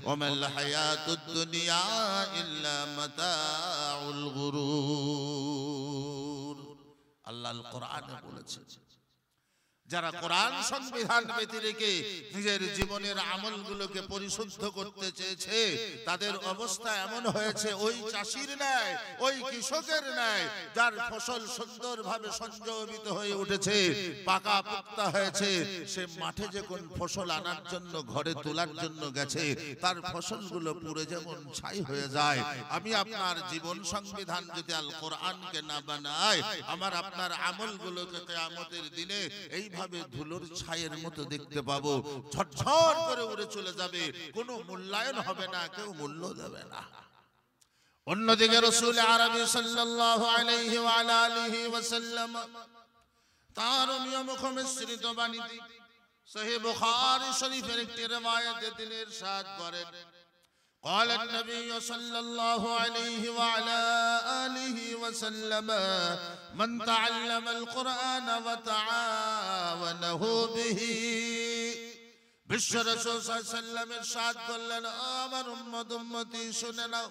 ওয়ামাল হায়াতুদ দুনিয়া ইল্লা মাতাউল গুরুর। আল্লাহ আল কোরআনে বলেছেন, যারা কোরআন সংবিধান ব্যতি রেখে নিজের জীবনের আমলগুলোকে পরিশুদ্ধ করতে চেয়েছে, তাদের অবস্থা এমন হয়েছে ওই চাষির ন্যায়, ওই কৃষকের ন্যায়, যার ফসল সুন্দরভাবে সংযোজিত হয়ে উঠেছে, পাকা পুক্তা হয়েছে। সে মাঠে যখন ফসল আনার জন্য, ঘরে তোলার জন্য গেছে, তার ফসলগুলো পুড়ে যেমন ছাই হয়ে যায়। আমি আপনার জীবন সংবিধান যদি আল কোরআনকে না বানায়, আমার আপনার আমলগুলোকে কিয়ামতের দিনে এইভাবে ধুলোর ছায়ের মতো দেখতে পাবো, ঝরঝর করে উড়ে চলে যাবে, কোনো মূল্যায়ন হবে না, কেউ মূল্য দেবে না। অন্যদিকে রাসূল আরবি সাল্লাল্লাহু আলাইহি ওয়া আলিহি ওয়াসাল্লাম তার নিয়মক মিশ্রিত বাণীতে সহিহ বুখারী শরীফের একটি রওয়ায়াতে তিনি ইরশাদ করেন, قال النبي صلى الله عليه وعلى آله وسلم من تعلم القرآن وتعاونه به। বিশ্ব রাসূল সাল্লাল্লাহু আলাইহি ওয়াসাল্লাম ইরশাদ করলেন, আমার উম্মতি শুনে নাও,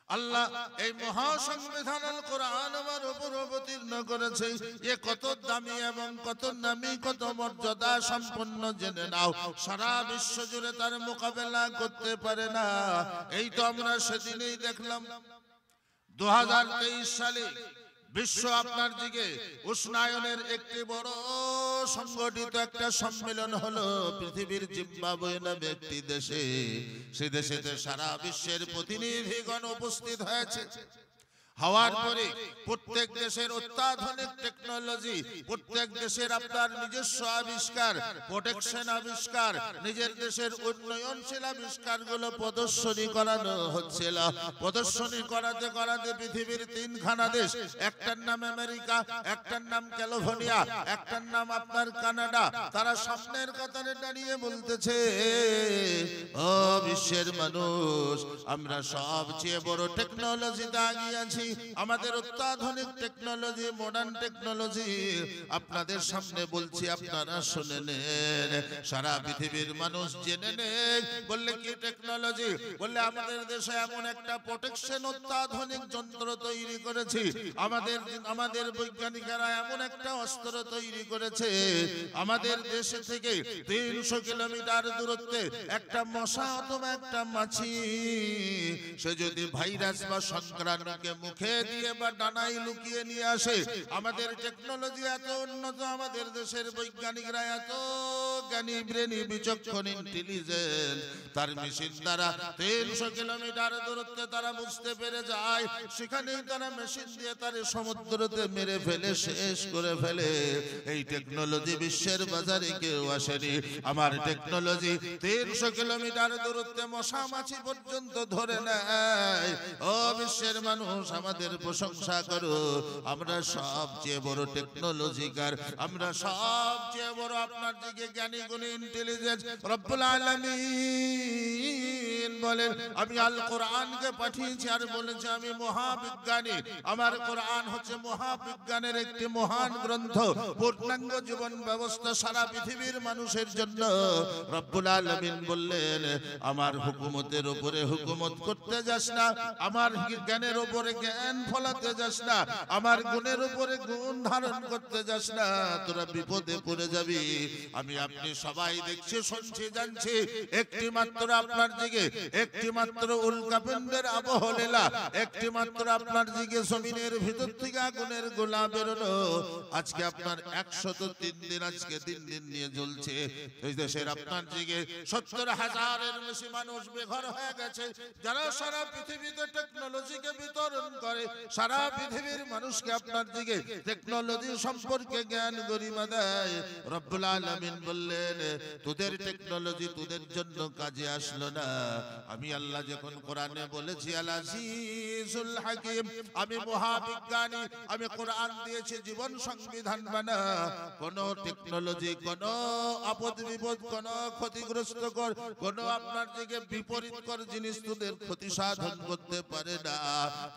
আল্লাহ এই মহা সংবিধান আল কোরআন আমার উপর অবতীর্ণ করেছে। এ কত দামি এবং কত নামী, কত মর্যাদা সম্পন্ন জেনে নাও। সারা বিশ্ব জুড়ে তার মোকাবেলা করতে পারে না। এই তো আমরা সেদিনই দেখলাম 2023 সালে বিশ্ব আপনার দিকে উষ্ণায়নের একটি বড় সংগঠিত একটা সম্মেলন হলো পৃথিবীর জিম্বাবুয়ে নামে একটি দেশে। সে দেশেতে সারা বিশ্বের প্রতিনিধিগণ উপস্থিত হয়েছে। হওয়ার পরে প্রত্যেক দেশের অত্যাধুনিক টেকনোলজি, প্রত্যেক দেশের আপনার নিজস্ব আবিষ্কার, প্রোটেকশন আবিষ্কার, নিজের দেশের উন্নয়নশীল আবিষ্কারগুলো প্রদর্শনী করানো হচ্ছিল। প্রদর্শনী করাতে করাতে পৃথিবীর তিনখানা দেশ, একটার নাম আমেরিকা, একটার নাম ক্যালিফোর্নিয়া, একটার নাম আপনার কানাডা, তারা সামনের কাতারে দাঁড়িয়ে বলতেছে, ও বিশ্বের মানুষ, আমরা সবচেয়ে বড় টেকনোলজিতে এগিয়ে আছি। আমাদের অত্যাধুনিক টেকনোলজি, মডার্ন টেকনোলজি আপনাদের সামনে বলছি, আপনারা শুনে নেন, সারা পৃথিবীর মানুষ জেনে নেন। বললে কি টেকনোলজি? বললে আমাদের দেশে এমন একটা প্রোটেকশন অত্যাধুনিক যন্ত্র তৈরি করেছি, আমাদের বৈজ্ঞানিকেরা এমন একটা অস্ত্র তৈরি করেছে, আমাদের দেশে থেকে 300 কিলোমিটার দূরত্বে একটা মশা অথবা একটা মাছি সে যদি ভাইরাস বা সংক্রমণকে মুখে দিয়ে বা ডানায় লুকিয়ে নিয়ে আসে, আমাদের টেকনোলজি এত উন্নত, আমাদের দেশের বৈজ্ঞানিকরা এত জ্ঞানী, ব্রেনি, বিচক্ষণ, ইন্টেলিজেন্ট, তার মেশিন দ্বারা 300 কিলোমিটার দূরত্বে তারা বুঝতে পেরে যায়, সেখানেই তারা মেশিন দিয়ে তার সমুদ্রতে মেরে ফেলে, শেষ করে ফেলে। এই টেকনোলজি বিশ্বের বাজারে কেউ আসেনি। আমার টেকনোলজি 300 কিলোমিটার দূরত্বে মশা মাছি পর্যন্ত ধরে নেয়। ও বিশ্বের মানুষ, আমাদের প্রশংসা করো, আমরা সবচেয়ে বড় টেকনোলজিকার, আমরা সবচেয়ে বড় আপনার দিকে জ্ঞানী গুণী, ইন্টেলিজেন্স। রব্বুল আলামিন বলেন, আমি আল কোরআনকে পাঠিয়েছি আর বলেছি আমি মহাবিজ্ঞানী। আমার কোরআন হচ্ছে মহাবিজ্ঞানের একটি মহান গ্রন্থ, পূর্ণাঙ্গ জীবন ব্যবস্থা সারা পৃথিবীর মানুষের জন্য। রব্বুল আলামিন বললেন, আমার হুকুমতের উপরে হুকুমত করতে যাস না, আমার জ্ঞানের উপরে জ্ঞান ফলাতে যাস না, আমার গুণের উপরে গুণ ধারণ করতে যাস না, তোরা বিপদে পড়ে যাবি। আমি আপনি সবাই দেখছি, শুনছি, জানছি, একটি মাত্র আপনার দিকে, একটি মাত্র উল্কাপিণ্ডের আবহলীলা, একটি মাত্র আপনার দিকে জমিনের ভিতর থেকে আগুনের গোলা বেরোনো। আজকে আপনার 103 দিন, আজকে 3 দিন নিয়ে জ্বলছে। এই দেশের আপনার দিকে 70,000-এর বেশি মানুষ বেঘর হয়ে গেছে। যারা সারা পৃথিবীতে টেকনোলজিকে বিতরণ করে, সারা পৃথিবীর মানুষকে আপনার দিকে টেকনোলজি সম্পর্কে জ্ঞান গরিমা দেয়। রব্বুল আলামিন বললেন, তোদের টেকনোলজি তোদের জন্য কাজে আসলো না, আমি আল্লাহ যখন কোরআনে বলেছি আল আজিজুল হাকিম, আমি মহাবিজ্ঞানী, আমি কোরআন দিয়েছি জীবন সংবিধান বানা। কোন টেকনোলজি, কোন আপদ বিপদ, কোন ক্ষতিগ্রস্তকর, কোন আপনার দিকে বিপরীতকর জিনিস তোদের ক্ষতি সাধন করতে পারে না।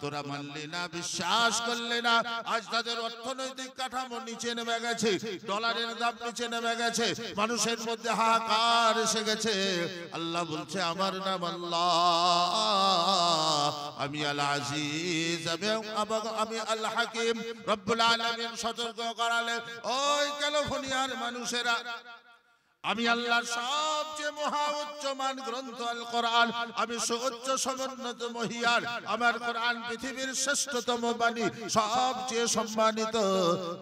তোরা মানলি না, বিশ্বাস করলে না। আজ তাদের অর্থনৈতিক কাঠামো নিচে নেমে গেছে, ডলারের দাম নিচে নেমে গেছে, মানুষের মধ্যে হাহাকার এসে গেছে। আল্লাহ বলছে আমার নাম আল্লাহ, আমি আল আজিজ, আমি আল হাকিম। রব্বুল আলামিন সতর্ক করালেন, ওই ক্যালিফোর্নিয়ার মানুষেরা, আমি আল্লাহর সবচেয়ে মহা উচ্চমান গ্রন্থ আল কোরআন, আমি সর্বোচ্চ সমুন্নত মহিয়ার, আমার কোরআন পৃথিবীর শ্রেষ্ঠতম বাণী, সবচেয়ে সম্মানিত।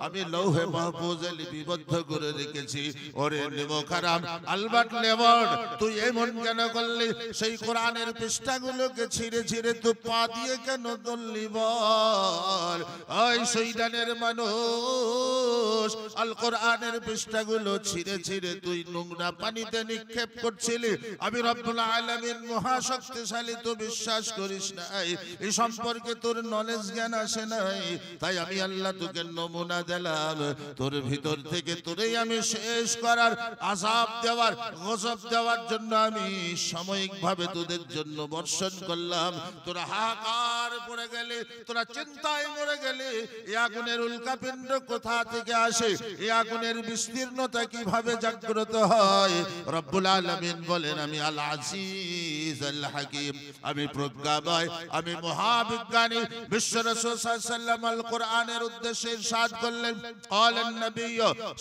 আমি লৌহে মাহফুজে লিপিবদ্ধ করে রেখেছি। ওরে নেমোকারাম আলবার্ট লেবর্ড, তুই এমন কেন করলি? সেই কোরআনের পৃষ্ঠাগুলোকে ছিঁড়ে ছিঁড়ে তুই পা দিয়ে কেন দললি বল? ওই শৈতানের মানুষ, আল কোরআনের পৃষ্ঠাগুলো ছিঁড়ে ছিঁড়ে তুই নোংরা পানিতে নিক্ষেপ করছিলি। আমি রব্বুল আলামিন মহা শক্তিশালী, তো বিশ্বাস করিস নাই, এই সম্পর্কে তোর নলেজ জ্ঞান আসে নাই। তাই আমি আল্লাহ তোকে নমুনা দিলাম, তোর ভিতর থেকে তোরেই আমি শেষ করার, আযাব দেওয়ার, গজব দেওয়ার জন্য আমি সাময়িকভাবে তোদের জন্য বর্ষণ করলাম। তোরা হাহাকার পড়ে গেলে, তোরা চিন্তায় মরে গেলে। এই আগুনের উল্কাপিণ্ড কোথা থেকে আসে? এই আগুনের বিস্তীর্ণতা কিভাবে জাগ্রত হয়? রব্বুল আলামিন বলেন আমি আল আজিজ আল হাকিম, আমি প্রজ্ঞাময়, আমি মহাবিজ্ঞানী। বিশ্ব রাসূল সাল্লাল্লাহু আলাইহি ওয়াসাল্লাম আল কোরআনের উদ্দেশ্যে ইরশাদ করলেন, ক্বালান নবী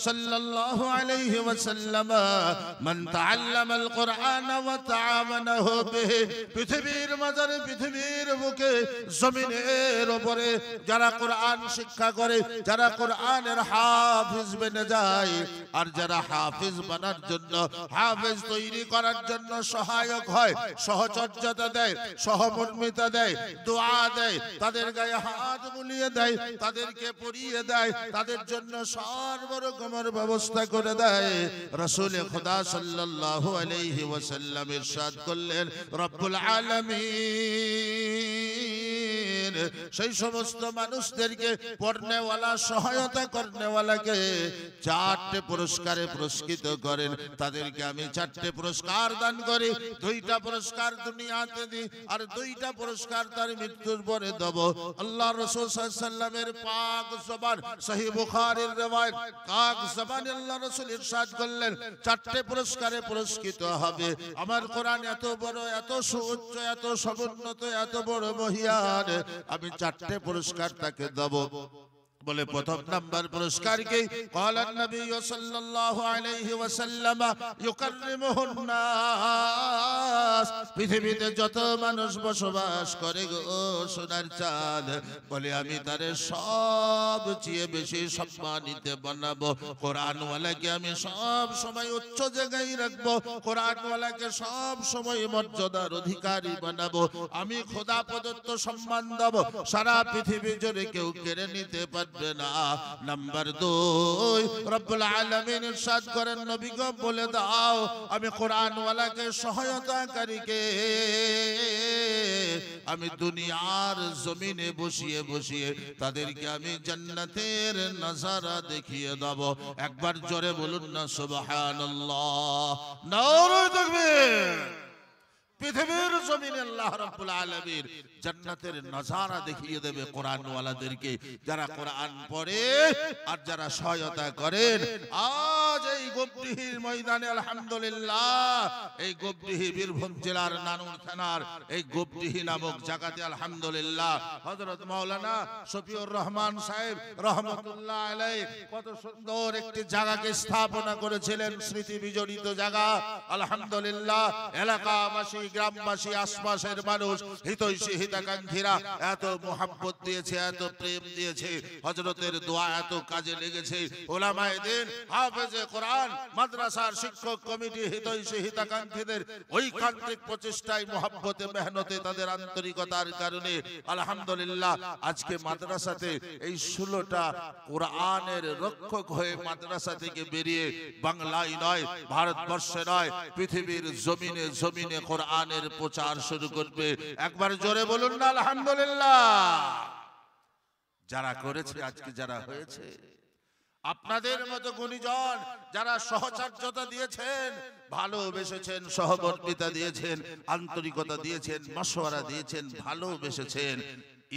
সাল্লাল্লাহু আলাইহি ওয়াসাল্লাম মান তাআল্লামা আল কোরআন ওয়া তাআমানাহু বিহি। পৃথিবীর মাঝারে, পৃথিবীর বুকে, জমিনের উপরে যারা কোরআন শিক্ষা করে, যারা কোরআনের হাফেজ বনে যায়, আর যারা হাফেজ বানার জন্য, হাফেজ তৈরি করার জন্য সহায়ক হয়, সহচর্যতা দেয়, সহমর্মিতা দেয়, দোয়া দেয়, তাদের গায়ে হাত বুলিয়ে দেয়, তাদেরকে পরিয়ে দেয়, তাদের জন্য সর্বরকমের ব্যবস্থা করে দেয়। রাসূল খুদা সাল্লাল্লাহু আলাইহি ওয়াসাল্লাম ইরশাদ করলেন, রব্বুল আলামিন সেই সমস্ত মানুষদেরকে, পড়নেওয়ালা, সহায়তা করনেওয়ালাকে 4টে পুরস্কারে পুরস্কৃত করেন। তাদেরকে আমি 4টে পুরস্কার দান করি। 2টা পুরস্কার দুনিয়াতে দিই, আর 2টা পুরস্কার তার মৃত্যুর পরে দেব। আল্লাহ রাসূল সাল্লাল্লাহু আলাইহি ওয়াসাল্লামের পাক জবান, সহিহ বুখারীর riwayat, পাক জবানে আল্লাহ রাসূল ইরশাদ করলেন, 4টে পুরস্কারে পুরস্কৃত হবে। আমার কোরআন এত বড়, এত সুউচ্চ, এত সমুন্নত, এত বড় মহিয়ান, আমি 4টে পুরস্কার তাকে দেব। বলে প্রথম নাম্বার পুরস্কার কি? ক্বালান নবী সাল্লাল্লাহু আলাইহি ওয়াসাল্লাম ইউকাররিমুহুন নাস, পৃথিবীতে যত মানুষ বসবাস করে গো সোনার চাঁদ, বলে আমি তারে সবচেয়ে বেশি সম্মানিত বানাবো। কোরআনওয়ালাকে আমি সব সময় উচ্চ জায়গায় রাখবো, কোরআনওয়ালাকে সব সময় মর্যাদার অধিকারী বানাবো। আমি খোদা প্রদত্ত সম্মান দেব, সারা পৃথিবী জুড়ে কেউ কেড়ে নিতে পারবে না। নাম্বার 2, রব্বুল আলামিন ইরশাদ করেন, নবী গো বলে দাও, আমি কোরআনওয়ালাকে, সহায়তাকারীকে আমি দুনিয়ার জমিনে বসিয়ে বসিয়ে তাদেরকে আমি জান্নাতের নজারা দেখিয়ে দেব। একবার জোরে বলুন না সুবহানাল্লাহ, নারে তাকবীর। পৃথিবীর জমিনে আল্লাহ রাব্বুল আলামিন জান্নাতের নজারা দেখিয়ে দেবে কোরআনওয়ালাদেরকে, যারা কোরআন পড়ে আর যারা সহায়তা করেন। আজ এই গোপডিহির ময়দানে আলহামদুলিল্লাহ, এই গোপডিহি বীরভূম জেলার নানুর থানার এই গোপডিহি নামক জায়গাতে আলহামদুলিল্লাহ হযরত মাওলানা শফিউর রহমান সাহেব রহমাতুল্লাহ আলাইহি কত সুন্দর একটি জায়গাকে স্থাপনা করেছিলেন, স্মৃতি বিজড়িত জায়গা। আলহামদুলিল্লাহ, এলাকাবাসী, গ্রামবাসী, আশপাশের মানুষ, হিতৈষী হিতাকাঙ্ক্ষীরা এত মোহাব্বত দিয়েছে, এত প্রেম দিয়েছে, হযরতের দোয়া এত কাজে লেগেছে। উলামায়ে দ্বীন, হাফেজে কোরআন মাদ্রাসার শিক্ষক কমিটি হিতৈষী হিতাকাঙ্ক্ষীদের ঐকান্তিক প্রচেষ্টায় মহব্বতে মেহনতে তাদের আন্তরিকতার কারণে আলহামদুলিল্লাহ আজকে মাদ্রাসাতে এই 16টা কোরআনের রক্ষক হয়ে মাদ্রাসা থেকে বেরিয়ে বাংলায় নয়, ভারতবর্ষে নয়, পৃথিবীর জমিনে জমিনে কোরআনের প্রচার শুরু করবে। একবার জোরে বলুন না আলহামদুলিল্লাহ। যারা করেছে, আজকে যারা হয়েছে, আপনাদের মতো গুণীজন যারা সহচর্যতা দিয়েছেন, ভালোবেসেছেন, সহবর্তিতা দিয়েছেন, আন্তরিকতা দিয়েছেন, মাশওয়ারা দিয়েছেন, ভালোবেসেছেন,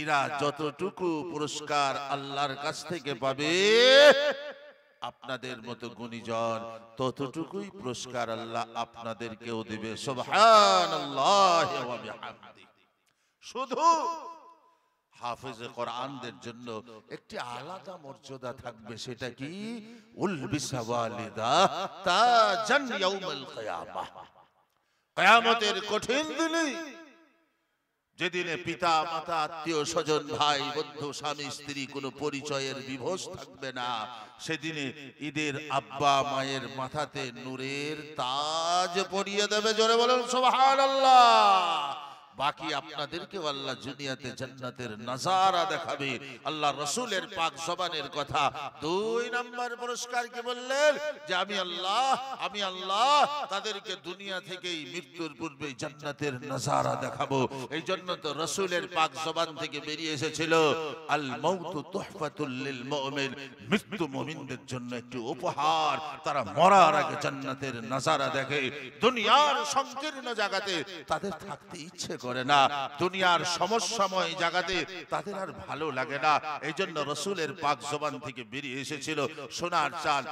এরা যতটুকু পুরস্কার আল্লাহর কাছ থেকে পাবে, আপনাদের মতো গুণীজন ততটুকুই পুরস্কার আল্লাহ আপনাদেরকেও দিবে। সুবহানাল্লাহি ওয়া বিহামদিহি। শুধু হাফেজে কোরআনদের জন্য একটি আলাদা মর্যাদা থাকবে, সেটা কি? উলবিসা ওয়ালিদা তাজান ইয়াউমাল কিয়ামাহ। কিয়ামতের কঠিন দিনে, যেদিনে পিতা মাতা আত্মীয় স্বজন ভাই বন্ধু স্বামী স্ত্রী কোনো পরিচয়ের বিভোজ থাকবে না, সেদিনে ঈদের আব্বা মায়ের মাথাতে নূরের তাজ পরিয়ে দেবে। জোরে বলুন সুবহানাল্লাহ। বাকি আপনাদেরকেও আল্লাহ দুনিয়াতে জান্নাতের নজারা দেখাবে। আল্লাহ রাসূলের পাক জবানের কথা। 2 নম্বর পুরস্কার কি বললেন? যে আমি আল্লাহ তাদেরকে দুনিয়া থেকেই মৃত্যুর পূর্বে জান্নাতের নজারা দেখাবো। এই জন্য তো রাসূলের পাক জবান থেকে বেরিয়ে এসেছিল আল মাউতু তুহফাতুল লিল মুমিন, মৃত্যু মুমিনদের জন্য একটি উপহার। তারা মরার আগে জান্নাতের নজারা দেখে। দুনিয়ার সংকীর্ণ জায়গাতে তাদের থাকতে ইচ্ছে করে না, দুনিয়ার সমস্যাময় জায়গাতে তাদের আর ভালো লাগে না। এই জন্য রাসূলের পাক জবান থেকে বেরিয়ে এসেছিল সোনার চাল।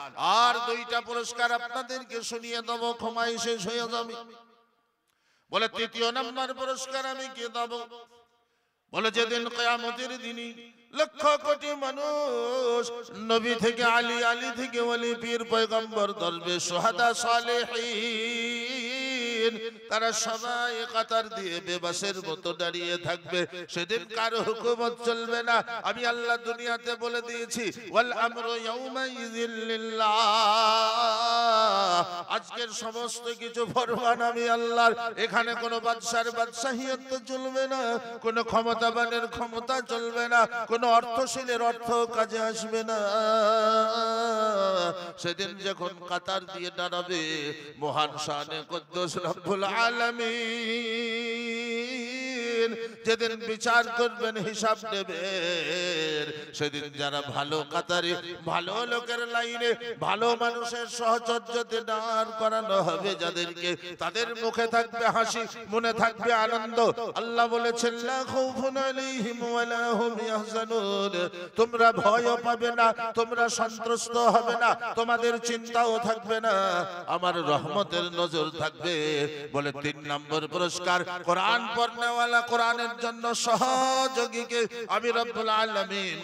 আর 2টা পুরস্কার আপনাদেরকে শুনিয়ে দেব, ক্ষমাই শেষ হয়ে যাবে। বলে 3য় নম্বর পুরস্কার আমি কি দেব? বলে যেদিন কিয়ামতের দিনে লক্ষ কোটি মানুষ, নবী থেকে আলী, আলী থেকে ওলি, পীর পয়গম্বর, দরবেশ, সুহাদা, সালেহীন, তারা সবাই কাতার দিয়ে বেবাসের মতো দাঁড়িয়ে থাকবে। সেদিন কারো হুকুমত চলবে না। আমি আল্লাহ দুনিয়াতে বলে দিয়েছি ওয়াল আমরু ইয়াউমাইযিন লিল্লাহ। আজকের সমস্ত কিছু ফরমান আমি আল্লাহর। এখানে কোনো বাদশার বাদশাহিয়ত তো চলবে না, কোনো ক্ষমতাবানের ক্ষমতা চলবে না, কোনো অর্থশীলের অর্থ কাজে আসবে না। সেদিন যখন কাতার দিয়ে দাঁড়াবে মহান শানে কুদ্দুস রব্বুল আলামিন, যেদিন বিচার করবেন, হিসাব নেবেন, সেদিন যারা ভালো কাতারে, ভালো লোকের লাইনে, ভালো মানুষের সহচর্যতে দাঁড় করানো হবে যাদেরকে, তাদের মুখে থাকবে হাসি, মনে থাকবে আনন্দ। আল্লাহ বলেছেন লা খাউফুন আলাইহিম ওয়া লা হুম ইয়াহজানুন। তোমরা ভয়ও পাবে না, তোমরা সন্ত্রস্ত হবে না, তোমাদের চিন্তাও থাকবে না, আমার রহমতের নজর থাকবে। বলে 3 নম্বর পুরস্কার কোরআন পড়নেওয়ালা, কোরআনের জন্য সহযোগীকে আমি রব্বুল আলামিন